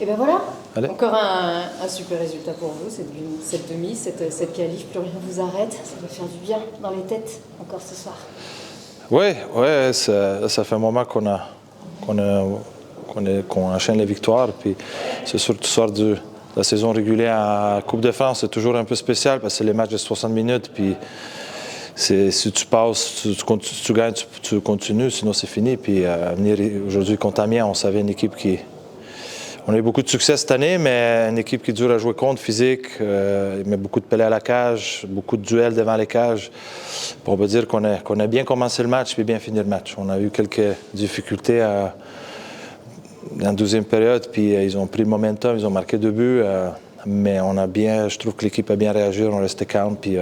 Et ben voilà, Allez. encore un super résultat pour vous, cette demi, cette qualif, plus rien ne vous arrête, ça va faire du bien dans les têtes encore ce soir. Oui, ça fait un moment qu'on enchaîne les victoires. Puis c'est sûr que tu sors de la saison régulière à Coupe de France, c'est toujours un peu spécial parce que c'est les matchs de 60 minutes. Puis si tu passes, tu gagnes, tu continues, sinon c'est fini. Puis venir aujourd'hui contre Amiens, on savait une équipe qui... On a eu beaucoup de succès cette année, mais une équipe qui est dure à jouer contre, physique, il met beaucoup de pellets à la cage, beaucoup de duels devant les cages. On peut dire qu'on a bien commencé le match et bien fini le match. On a eu quelques difficultés dans la deuxième période, puis ils ont pris le momentum, ils ont marqué 2 buts, mais je trouve que l'équipe a bien réagi, on restait calme, puis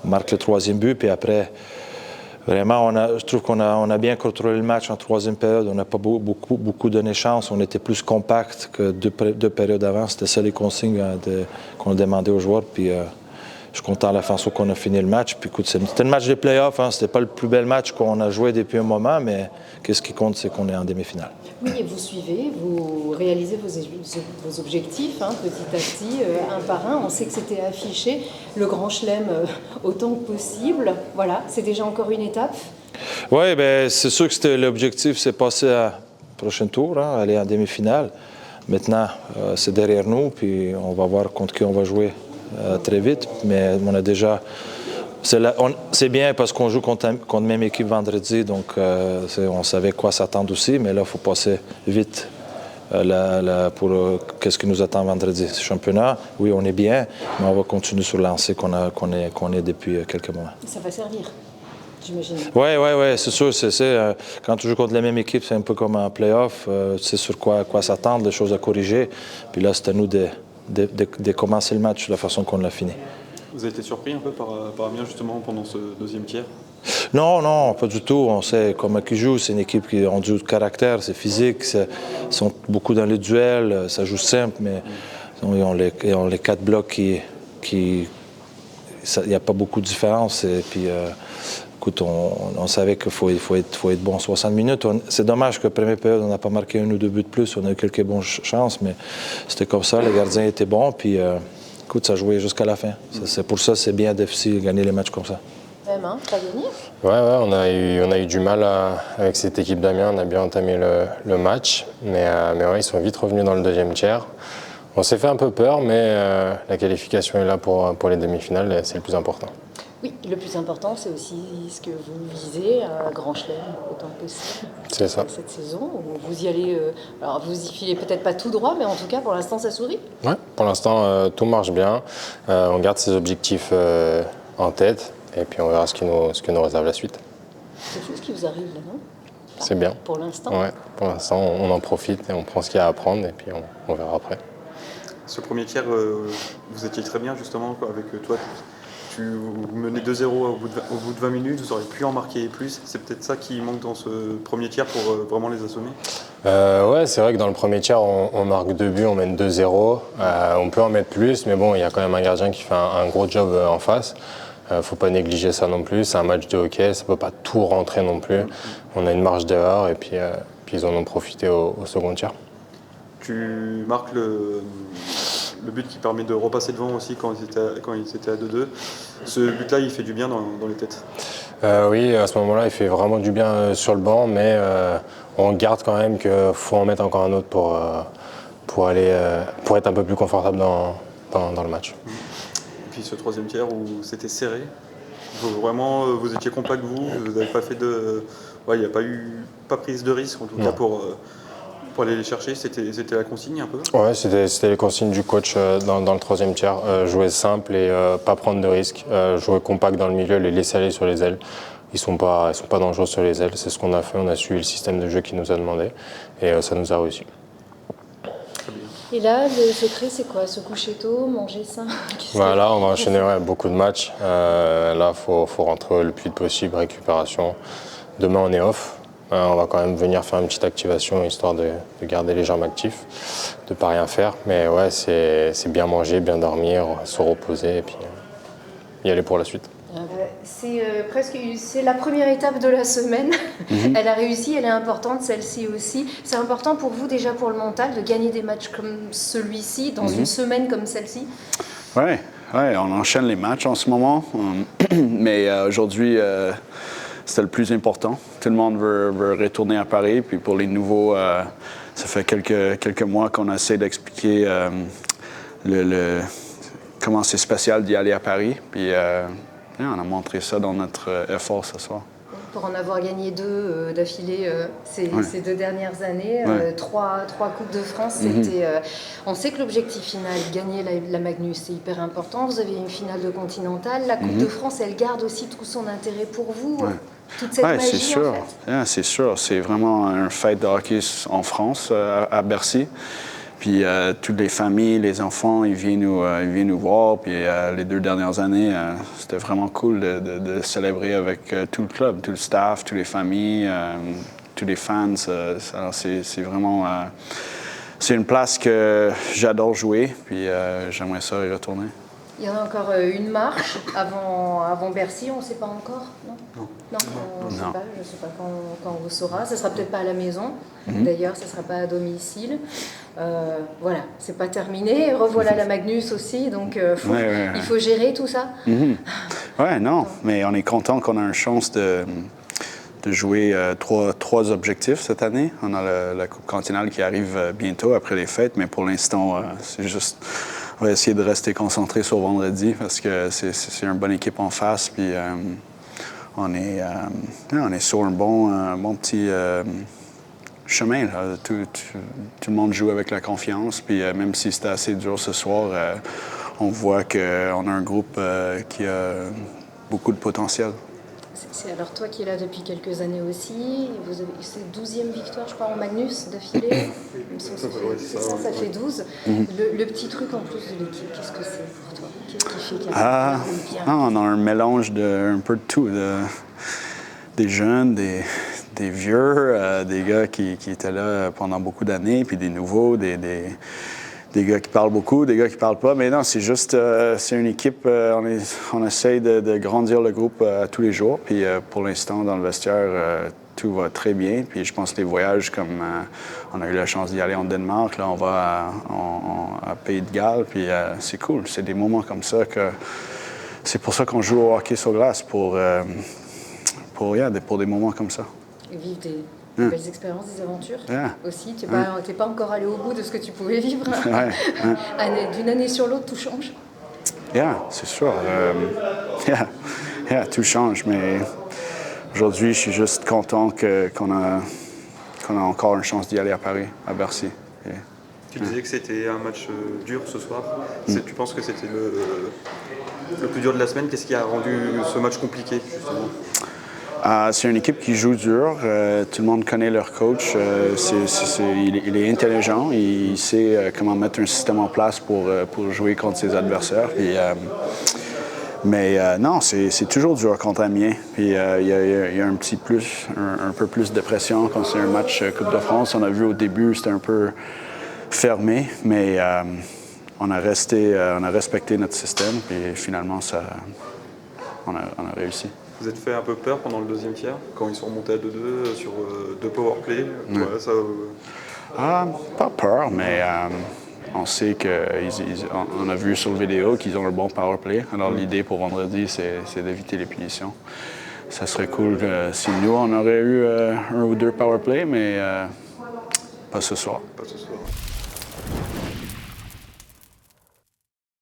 on marque le 3e but, puis après... Vraiment, je trouve qu'on a bien contrôlé le match en 3e période. On n'a pas beaucoup donné chance. On était plus compact que deux périodes avant. C'était ça les consignes qu'on demandait aux joueurs. Puis, je suis content à la façon qu'on a fini le match. Puis, écoute, c'était le match des playoffs. Hein. C'était pas le plus bel match qu'on a joué depuis un moment, mais ce qui compte, c'est qu'on est en demi-finale. Oui, et vous suivez, vous réalisez vos objectifs petit à petit, un par un. On sait que c'était affiché, le Grand Chelem autant que possible. Voilà, c'est déjà encore une étape. Oui, bien, c'est sûr que l'objectif, c'est passer à prochain tour, aller en demi-finale. Maintenant, c'est derrière nous, puis on va voir contre qui on va jouer très vite. Mais on a déjà... C'est bien parce qu'on joue contre la même équipe vendredi, donc on savait quoi s'attendre aussi, mais là, il faut passer vite pour qu'est-ce qui nous attend vendredi. Ce championnat, oui, on est bien, mais on va continuer sur le lancer qu'on est depuis quelques mois. Ça va servir, j'imagine. Oui, c'est sûr. Quand tu joues contre la même équipe, c'est un peu comme un play-off. Tu sais sur quoi s'attendre, des choses à corriger. Puis là, c'est à nous de commencer le match de la façon qu'on l'a fini. Vous avez été surpris un peu par Amiens justement pendant ce 2e tiers? Non, pas du tout. On sait comment ils jouent. C'est une équipe qui a du caractère, c'est physique, ils sont beaucoup dans les duels, ça joue simple, mais ils ont les 4 blocs il n'y a pas beaucoup de différence. Et puis, écoute, on savait qu'il faut être bon 60 minutes. C'est dommage que la première période, on n'a pas marqué 1 ou 2 buts de plus. On a eu quelques bonnes chances, mais c'était comme ça. Les gardiens étaient bons. Puis, écoute, ça jouait jusqu'à la fin. C'est pour ça que c'est bien difficile de gagner les matchs comme ça. Même, pas gagné. Ouais, on a eu du mal avec cette équipe d'Amiens. On a bien entamé le match, mais ouais, ils sont vite revenus dans le 2e tiers. On s'est fait un peu peur, mais la qualification est là pour les demi-finales, c'est le plus important. Oui, le plus important, c'est aussi ce que vous visez, un Grand Chelem autant que possible. C'est ça. Cette saison, vous y allez, alors vous y filez peut-être pas tout droit, mais en tout cas, pour l'instant, ça sourit. Ouais, pour l'instant, tout marche bien. On garde ses objectifs en tête, et puis on verra ce que nous réserve la suite. C'est tout ce qui vous arrive là, non? C'est bien. Pour l'instant. Ouais, pour l'instant, on en profite et on prend ce qu'il y a à apprendre, et puis on verra après. Ce premier tiers, vous étiez très bien justement avec toi. Vous menez 2-0 au bout de 20 minutes, vous auriez pu en marquer plus. C'est peut-être ça qui manque dans ce premier tiers pour vraiment les assommer? Ouais, c'est vrai que dans le premier tiers, on marque 2 buts, on mène 2-0. On peut en mettre plus, mais bon, il y a quand même un gardien qui fait un gros job en face. Faut pas négliger ça non plus. C'est un match de hockey, ça peut pas tout rentrer non plus. On a une marge d'erreur et puis ils en ont profité au second tiers. Tu marques le but qui permet de repasser devant aussi quand ils étaient à 2-2. Ce but-là, il fait du bien dans les têtes. Oui, à ce moment-là, il fait vraiment du bien sur le banc, mais on garde quand même qu'il faut en mettre encore un autre pour être un peu plus confortable dans le match. Et puis ce 3e tiers où c'était serré, vous étiez compact vous n'avez pas fait il n'y a pas prise de risque en tout cas pour aller les chercher, c'était la consigne un peu? Ouais, c'était les consignes du coach dans le 3e tiers. Jouer simple et pas prendre de risques. Jouer compact dans le milieu, les laisser aller sur les ailes. Ils sont pas dangereux sur les ailes. C'est ce qu'on a fait. On a suivi le système de jeu qu'il nous a demandé et ça nous a réussi. Et là, le secret, c'est quoi? Se coucher tôt, manger sain? Là, on va enchaîner beaucoup de matchs. Là, faut rentrer le plus vite possible, récupération. Demain, on est off. On va quand même venir faire une petite activation histoire de garder les jambes actives, de ne pas rien faire. Mais ouais, c'est bien manger, bien dormir, se reposer et puis y aller pour la suite. C'est la première étape de la semaine. Elle a réussi, elle est importante, celle-ci aussi. C'est important pour vous déjà pour le mental de gagner des matchs comme celui-ci dans une semaine comme celle-ci? Oui, on enchaîne les matchs en ce moment. Mais aujourd'hui, c'était le plus important. Tout le monde veut retourner à Paris. Puis pour les nouveaux, ça fait quelques mois qu'on essaie d'expliquer comment c'est spécial d'y aller à Paris. Puis on a montré ça dans notre effort ce soir. Pour en avoir gagné 2 d'affilée ces 2 dernières années, 3 Coupes de France, on sait que l'objectif final, gagner la Magnus, c'est hyper important. Vous avez une finale de Continental. La Coupe de France, elle garde aussi tout son intérêt pour vous. Toute cette magie, c'est sûr. En fait. C'est sûr. C'est vraiment une fête de hockey en France, à Bercy. Puis toutes les familles, les enfants, ils viennent nous voir. Puis les 2 dernières années, c'était vraiment cool de célébrer avec tout le club, tout le staff, toutes les familles, tous les fans. C'est vraiment... c'est une place que j'adore jouer, puis j'aimerais ça y retourner. Il y en a encore une marche avant Bercy, on ne sait pas encore, non? Non, on ne sait pas, je ne sais pas quand on vous saura. Ce ne sera peut-être pas à la maison, d'ailleurs, ce ne sera pas à domicile. Voilà, c'est pas terminé. Revoilà la Magnus aussi, donc il faut gérer tout ça. Mais on est content qu'on a une chance de jouer 3 objectifs cette année. On a la Coupe Continentale qui arrive bientôt après les fêtes, mais pour l'instant, c'est juste... On va essayer de rester concentré sur vendredi parce que c'est une bonne équipe en face. Puis on est sur un bon petit chemin. Là. Tout le monde joue avec la confiance. Puis même si c'était assez dur ce soir, on voit qu'on a un groupe qui a beaucoup de potentiel. C'est alors toi qui es là depuis quelques années aussi, c'est 12e victoire je crois en Magnus d'affilée, ça fait 12. Le petit truc en plus de l'équipe, qu'est-ce que c'est pour toi? Qu'est-ce qui fait qu'il y a bien? On a un mélange un peu de tout, des jeunes, des vieux, des gars qui étaient là pendant beaucoup d'années, puis des nouveaux, des gars qui parlent beaucoup, des gars qui parlent pas. Mais non, c'est juste, c'est une équipe, on essaye de grandir le groupe tous les jours. Puis pour l'instant, dans le vestiaire, tout va très bien. Puis je pense que les voyages, comme on a eu la chance d'y aller en Danemark, là, on va à Pays de Galles. Puis c'est cool. C'est des moments comme ça que... C'est pour ça qu'on joue au hockey sur glace, pour des moments comme ça. Et vivre des belles expériences, des aventures aussi. Tu n'es pas encore allé au bout de ce que tu pouvais vivre. D'une année sur l'autre, tout change. C'est sûr. Tout change. Mais aujourd'hui, je suis juste content qu'on a encore une chance d'y aller à Paris, à Bercy. Tu disais que c'était un match dur ce soir. Tu penses que c'était le plus dur de la semaine? Qu'est-ce qui a rendu ce match compliqué, justement? C'est une équipe qui joue dur. Tout le monde connaît leur coach. Il est intelligent. Il sait comment mettre un système en place pour jouer contre ses adversaires. Mais non, c'est toujours dur contre Amiens. Puis il y a un peu plus de pression quand c'est un match Coupe de France. On a vu au début, c'était un peu fermé, mais on a respecté notre système. Puis finalement, on a réussi. Vous êtes fait un peu peur pendant le 2e tiers, quand ils sont remontés à 2-2 sur 2 powerplay? Pas peur, mais on sait on a vu sur la vidéo qu'ils ont un bon powerplay. Alors l'idée pour vendredi, c'est d'éviter les punitions. Ça serait cool si nous, on aurait eu 1 ou 2 powerplay, mais pas ce soir. Pas ce soir.